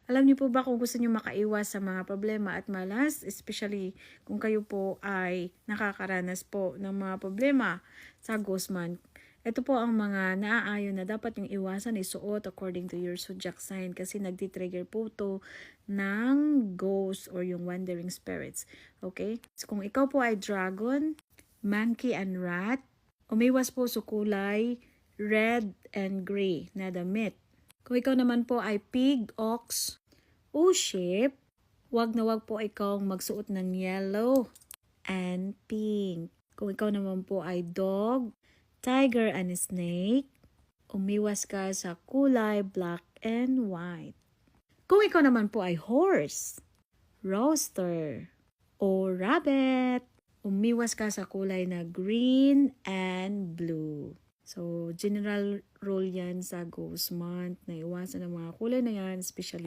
Alam niyo po ba kung gusto niyo makaiwas sa mga problema at malas, especially kung kayo po ay nakakaranas po ng mga problema sa ghost month. Ito po ang mga naaayon na dapat yung iwasan isuot according to your zodiac sign kasi nagtitrigger po to ng ghost or yung wandering spirits. Okay? So kung ikaw po ay dragon, monkey and rat, umiwas po sa kulay red and gray na damit. Kung ikaw naman po ay pig, ox, o sheep, wag na wag po ikaw magsuot ng yellow and pink. Kung ikaw naman po ay dog, tiger and snake, umiwas ka sa kulay black and white. Kung ikaw naman po ay horse, rooster, o rabbit, umiwas ka sa kulay na green and blue. So, general rule yan sa ghost month na iwasan ang mga kulay na yan, especially